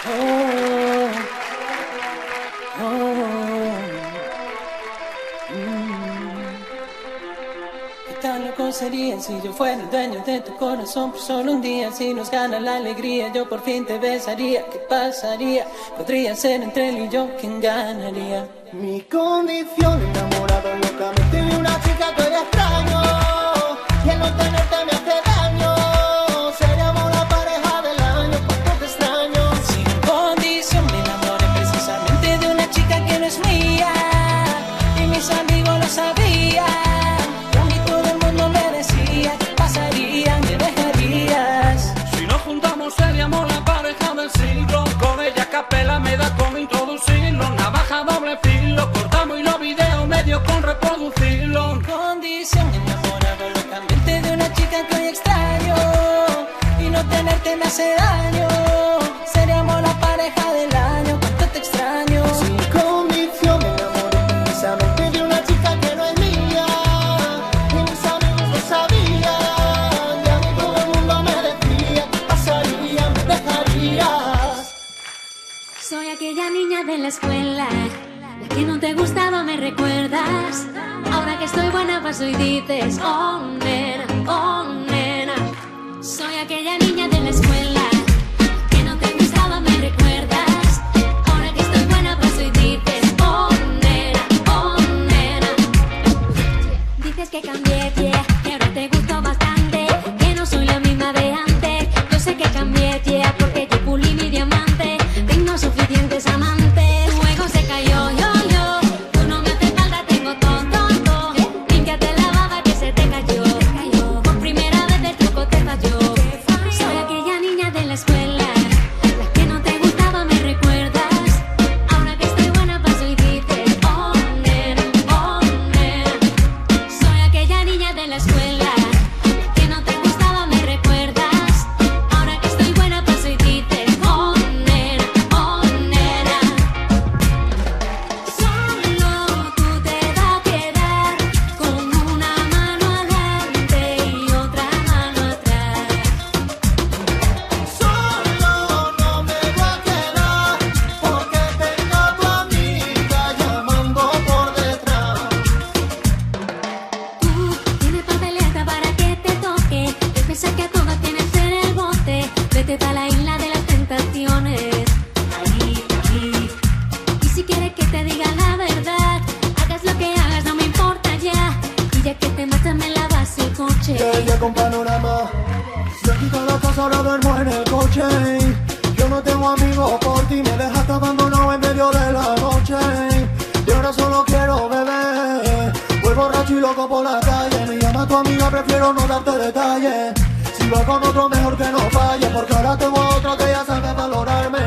Oh, oh, ¿Qué tan loco sería si yo fuera el dueño de tu corazón por solo un día? Si nos gana la alegría, yo por fin te besaría. ¿Qué pasaría? Podría ser entre él y yo quien ganaría. Mi condición, enamorado locamente de una chica que hoy extraño, y el no tenerte me hace daño. Seríamos la pareja del año, cuánto te extraño. Sin condición me enamoré precisamente de una chica que no es mía, y mis amigos lo sabían. Y a mí todo el mundo me decía, ¿qué pasaría? ¿Me dejarías? Si nos juntamos seríamos la pareja del siglo. Con ella a capela me da como introducirlo. Navaja doble filo, cortamos y los videos medios con reproducirlo. Sin condición enamorado locamente de una chica que hoy extraño, y no tenerte me hace daño. Seríamos la pareja del año, cuánto te extraño. Sin condición me enamoré precisamente de una chica que no es mía, y mis amigos lo sabían. Y a mí todo el mundo me decía, ¿qué pasaría? ¿Me dejarías? Soy aquella niña de la escuela, la que no te gustaba, me recuerdas. Ahora que estoy buena paso y dices, oh nena, oh nena. Soy aquella niña de la escuela, la que no te gustaba, me recuerdas. Ahora que estoy buena paso y dices, oh nena, oh nena. Dices que cambié, yeah, que ahora te gusto bastante, que no soy la misma de antes. Yo sé que cambié, yeah, porque yo pulí mi diamante. Tengo suficientes amantes, luego se cayó, yo. Tú no me haces falta, tengo todo. Límpiate la baba que se te cayó. Por primera vez el truco te falló. Soy aquella niña de la escuela, la que no te gustaba, me recuerdas. Ahora que estoy buena paso y dices, oh nena, oh nena. Soy aquella niña de la escuela, la que no te gustaba, me recuerdas. Ahora que estoy buena paso y dices, oh nena, oh nena. Solo tú te vas a quedar con una mano adelante y otra mano atrás. Solo no me voy a quedar, porque tengo a tu amiga llamando por detrás. Tú tienes papeleta para que te toque. De pensar que a todas tienes en el bote. Vete pa' la isla de las tentaciones. Ahí. Y si quieres que te diga la verdad, hagas lo que hagas, no me importa ya. Y ya que te matas me lavas el coche. Ya con panorama, se quita la casa, ahora duermo en el coche. Yo no tengo amigos por ti, me dejaste abandonado en medio de la noche. Y ahora solo quiero beber, voy borracho y loco por la calle. Me llama tu amiga, prefiero no darte detalles. Si va con otro mejor que no falle, porque ahora tengo a otro que ya sabe valorarme.